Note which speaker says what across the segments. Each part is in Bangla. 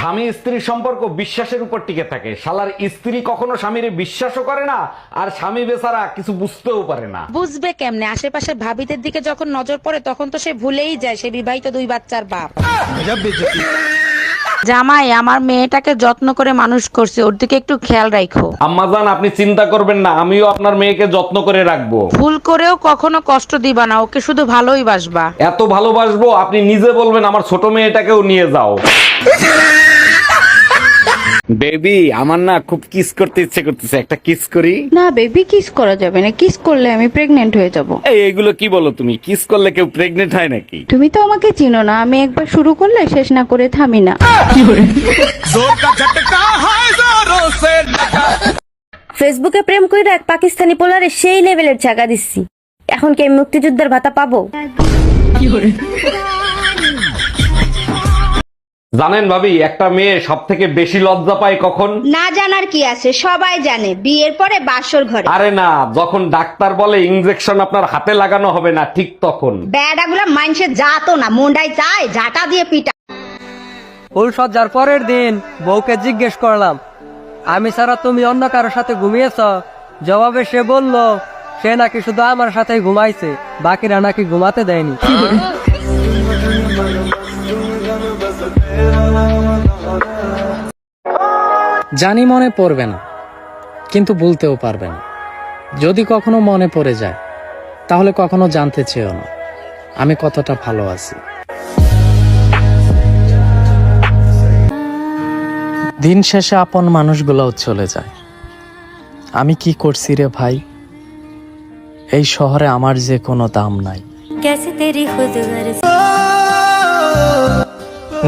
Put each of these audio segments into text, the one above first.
Speaker 1: স্বামী স্ত্রীর সম্পর্ক বিশ্বাসের উপর টিকে থাকে। শালার স্ত্রী কখনো স্বামীরে বিশ্বাসও করে না, আর স্বামী বেচারা কিছু বুঝতেও পারে না।
Speaker 2: বুঝবে কেমনে? আশেপাশের ভাবিদের দিকে যখন নজর পড়ে তখন তো সে ভুলেই যায় সে বিবাহিত 2 বাচ্চার বাপ। জামাই, আমার মেয়েটাকে যত্ন করে মানুষ করছে, ওর দিকে একটু খেয়াল রাখো।
Speaker 1: আম্মাজান, আপনি চিন্তা করবেন না, আমিও আপনার মেয়েকে যত্ন করে রাখবো।
Speaker 2: ভুল করেও কখনো কষ্ট দিবা না, ওকে শুধু ভালোই বাসবা।
Speaker 1: এত ভালোবাসবো আপনি নিজে বলবেন আমার ছোট মেয়েটাকেও নিয়ে যাও। বেবি, আমার না খুব কিস করতে ইচ্ছে করতেছে, একটা কিস করি।
Speaker 3: না বেবি, কিস করা যাবে না। কিস করলে আমি প্রেগনেন্ট হয়ে যাব।
Speaker 1: এইগুলো কি বলো তুমি? কিস করলে কেউ প্রেগনেন্ট হয় নাকি?
Speaker 3: তুমি তো আমাকে চিনো না, আমি একবার শুরু করলে শেষ না করে থামি না।
Speaker 4: ফেসবুকে প্রেম কইরা এক পাকিস্তানি পোলারে সেই লেভেলের চাকা দিচ্ছি, এখন কি আমি মুক্তিযুদ্ধের ভাতা পাবো?
Speaker 1: জানেন ভাবি, একটা মেয়ে সব থেকে বেশি লজ্জা পায় কখন?
Speaker 5: না জানার কি আছে, সবাই জানে, বিয়ের পরে বাসর ঘরে।
Speaker 1: আরে না, যখন ডাক্তার বলে ইনজেকশন আপনার হাতে লাগানো হবে না, ঠিক তখন।
Speaker 5: বেড়াগুলা মানুষে যাতো না, মুন্ডাই চায় ঝাঁটা দিয়ে পিটা।
Speaker 6: ফুল সজ্জার পরের দিন বউকে জিজ্ঞেস করলাম, আমি ছাড়া তুমি অন্য কারোর সাথে ঘুমিয়েছ? জবাবে সে বলল, সে নাকি শুধু আমার সাথে ঘুমাইছে, বাকিরা নাকি ঘুমাতে দেয়নি।
Speaker 7: জানি মনে পড়বে না, কিন্তু বলতেও পারবে না। যদি কখনো মনে পড়ে যায় তাহলে কখনো জানতে চেও না আমি কতটা ভালো আছি। দিন শেষে আপন মানুষগুলোও চলে যায়। আমি কি করছি রে ভাই? এই শহরে আমার যে কোনো দাম নাই।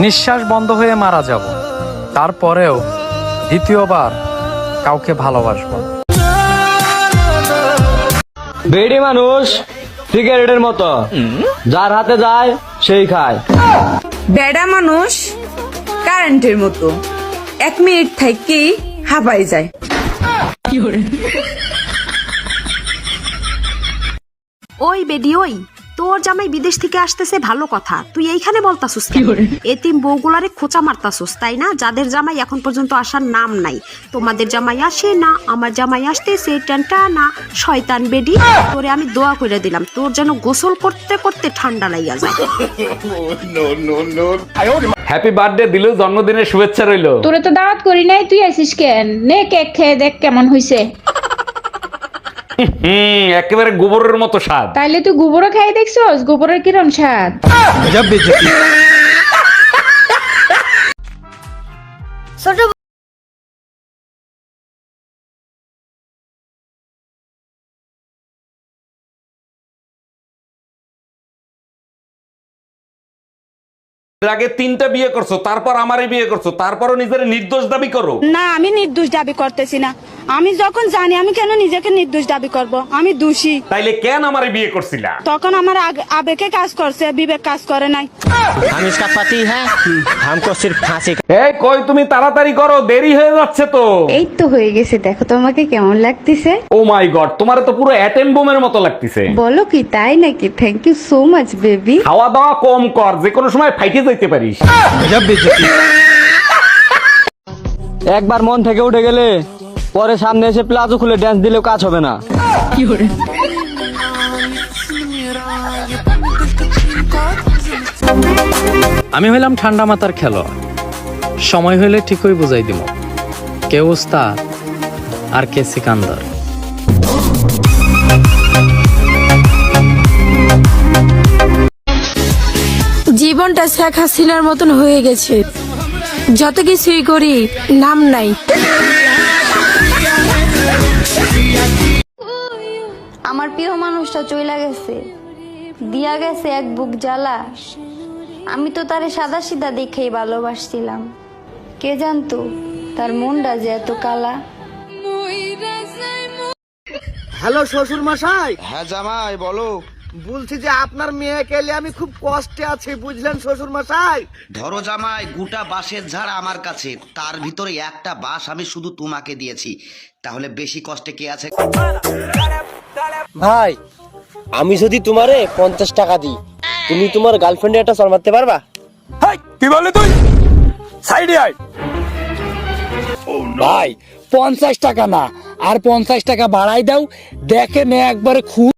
Speaker 7: নিঃশ্বাস বন্ধ হয়ে মারা যাব, তারপরেও দ্বিতীয়বার কাউকে ভালোবাসবো।
Speaker 6: বেড়ি মানুষ সিগারেটের মতো, যার হাতে যায় সেই খায়।
Speaker 8: বেড়া মানুষ কারেন্টের মতো, 1 মিনিট থেকেই হাঁপাই যায়।
Speaker 5: ওই বেডি, ওই তোর জামাই বিদেশ থেকে আসতেছে, ভালো কথা, তুই এইখানে বলতাছিস এতিম বউগুলারে খোঁচা মারতাছিস তাই না? যাদের জামাই এখন পর্যন্ত আসার নাম নাই। তোমাদের জামাই আসে না, আমার জামাই আসতেছে, টানটা না। শয়তান বেডি, তোরে আমি দোয়া করে দিলাম, তোর যেন গোসল করতে করতে ঠান্ডা লাইয়া যায়।
Speaker 1: হ্যাপি বার্থডে দিলু, জন্মদিনের শুভেচ্ছা রইলো।
Speaker 9: তোরে তো দাওয়াত করি নাই, তুই আসিস কেন? নে কেক খেয়ে দেখ কেমন হইছে।
Speaker 1: একেবারে গোবরের মতো স্বাদ।
Speaker 9: তাইলে তুই গোবরও খাই দেখছস? গোবরের কিরম স্বাদ।
Speaker 4: ছোট
Speaker 1: এর আগে 3টা বিয়ে করছো, তারপর আমারই বিয়ে করছো, তারপরও নিজের নির্দোষ দাবি করো।
Speaker 3: না, আমি নির্দোষ দাবি করতেছি না। আমি যখন জানি, আমি কেন নিজেকে নির্দোষ দাবি করব? আমি দোষী।
Speaker 1: তাইলে কেন আমারে বিয়ে করছিলা?
Speaker 3: তখন আমার আবেগে কাজ করছে, বিবেক কাজ করে নাই।
Speaker 6: हम इसका पति है, हमको सिर्फ फांसी।
Speaker 1: এই কই, তুমি তাড়াতাড়ি করো, দেরি হয়ে যাচ্ছে তো।
Speaker 3: এই তো হয়ে গেছে, দেখো তো আমাকে কেমন লাগতেছে।
Speaker 1: ও মাই গড, তোমারে তো পুরো অ্যাটম বোমের মতো লাগতেছে।
Speaker 3: বলো কি, তাই নাকি? Thank you so much baby.
Speaker 1: খাওয়া দাওয়া কম কর, যে কোনো সময় ফাইটে যাইতে পারিস।
Speaker 6: একবার মন থেকে উঠে গেলে পরে সামনে এসে প্লাজো খুলে ড্যান্স দিলেও কাজ হবে না।
Speaker 7: আমি হইলাম ঠান্ডা মাথার খেলোয়াড়, সময় হইলে ঠিকই বুঝাই দিব কে ওস্তাদ আর কে সিকান্দার।
Speaker 2: জীবনটা শেখ হাসিনার মতন হয়ে গেছে, যত কিছুই করি নাম নাই।
Speaker 4: আমার প্রিয় মানুষটা চইলা গেছে, দিয়া গেছে এক বুক জ্বালা। আমি তো তারে সাদা সিধা দেখেই ভালোবাসছিলাম, কে জানতো তার মনটা যে এত কালা।
Speaker 6: হ্যালো শ্বশুর মশাই।
Speaker 10: হ্যাঁ জামাই বলো।
Speaker 6: বলছি যে আপনার মেয়েকে এলে আমি খুব কষ্টে আছি, বুঝলেন শ্বশুর মশাই।
Speaker 10: ধরো জামাই, গোটা বাঁশের ঝাড় আমার কাছে, তার ভিতরে একটা বাঁশ আমি শুধু তোমাকে দিয়েছি, তাহলে বেশি কষ্টে কে আছে?
Speaker 6: ভাই, আমি যদি তোমারে 50 টাকা দিই, তুমি তোমার গার্লফ্রেন্ডে একটা চর মারতে পারবা?
Speaker 1: কি বলে তুই?
Speaker 7: সাইডে আয়। ভাই 50 টাকা না, আর 50 টাকা বাড়াই দাও, দেখে নে একবারে খুব।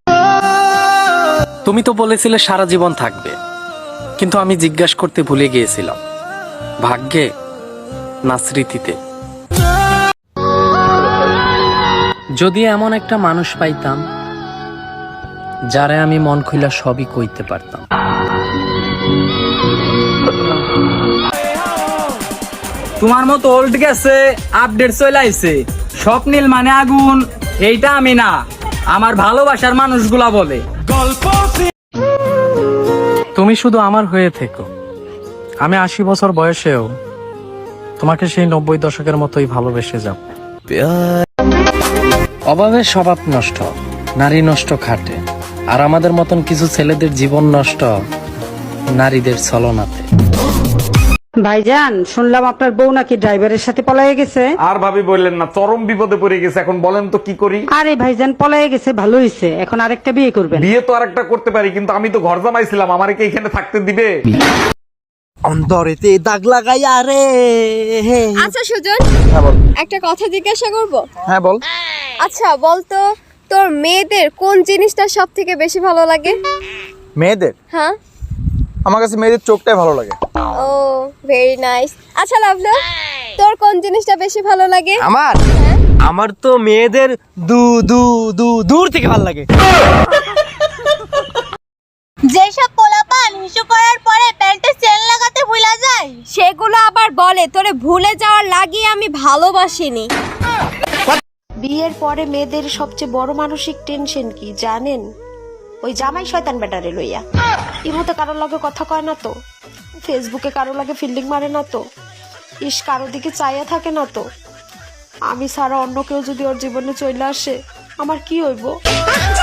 Speaker 7: তুমি তো বলেছিলে সারা জীবন থাকবে, কিন্তু আমি জিজ্ঞাসা করতে ভুলে গিয়েছিলাম, ভাগ্যে না স্মৃতিতে। যদি এমন একটা মানুষ পাইতাম যারে আমি মন খুইলা সবই কইতে পারতাম।
Speaker 6: তোমার মতো ওল্ড গেছে, আপডেট চলে আইছে। স্বপ্নিল মানে আগুন, এইটা আমি না, আমার ভালোবাসার মানুষগুলা বলে।
Speaker 7: তুমি শুধু আমার হয়ে থেকো, আমি 80 বছর বয়সেও তোমাকে সেই 90 দশকের মতোই ভালোবেসে যাব। অভাবের স্বভাব নষ্ট, নারী নষ্ট খাটে, আর আমাদের মতন কিছু ছেলেদের জীবন নষ্ট নারীদের ছলনাতে।
Speaker 8: ভাইজান, শুনলাম আপনার বউ নাকি ড্রাইভারের সাথে পলায়ে গেছে।
Speaker 1: আর ভাবি বললেন না, চরম বিপদে পড়ে গেছে। এখন বলেন তো কি করি?
Speaker 8: আরে ভাইজান, পলায়ে গেছে ভালো হয়েছে, এখন আরেকটা বিয়ে করবেন।
Speaker 1: বিয়ে তো আরেকটা করতে পারি, কিন্তু আমি তো ঘর জামাইছিলাম, আমারে কি এখানে থাকতে দিবে?
Speaker 6: অন্তরেতে দাগ লাগাই আরে।
Speaker 4: আচ্ছা সুজন, একটা কথা জিজ্ঞাসা করব?
Speaker 6: হ্যাঁ বল।
Speaker 4: আচ্ছা বলতো, তোর মেয়েদের কোন জিনিসটা সব থেকে বেশি ভালো লাগে?
Speaker 6: মেয়েদের?
Speaker 4: হ্যাঁ,
Speaker 6: আমার কাছে মেয়েদের চোখটাই ভালো লাগে।
Speaker 4: ও ভেরি নাইস। আচ্ছা লাভলু, তোর কোন জিনিসটা বেশি ভালো লাগে?
Speaker 6: আমার তো মেয়েদের দূর থেকে ভালো লাগে।
Speaker 3: যেসব পোলাপান হিসু করার পরে প্যান্টে চেন লাগাতে ভুলা যায়,
Speaker 4: সেগুলো আবার বলে তোরে ভুলে যাওয়ার লাগিয়ে আমি ভালোবাসিনি।
Speaker 5: বিয়ের পরে মেয়েদের সবচেয়ে বড় মানসিক টেনশন কি জানেন? ওই জামাই শয়তান বেটারে লইয়া। ইমতে কারোর লগে কথা কয় না তো, ফেসবুকে কারোর লগে ফিল্ডিং মারে না তো, ইস কারোর দিকে চাইয়া থাকে না তো। আমি ছাড়া অন্য কেউ যদি ওর জীবনে চলে আসে, আমার কি হইব?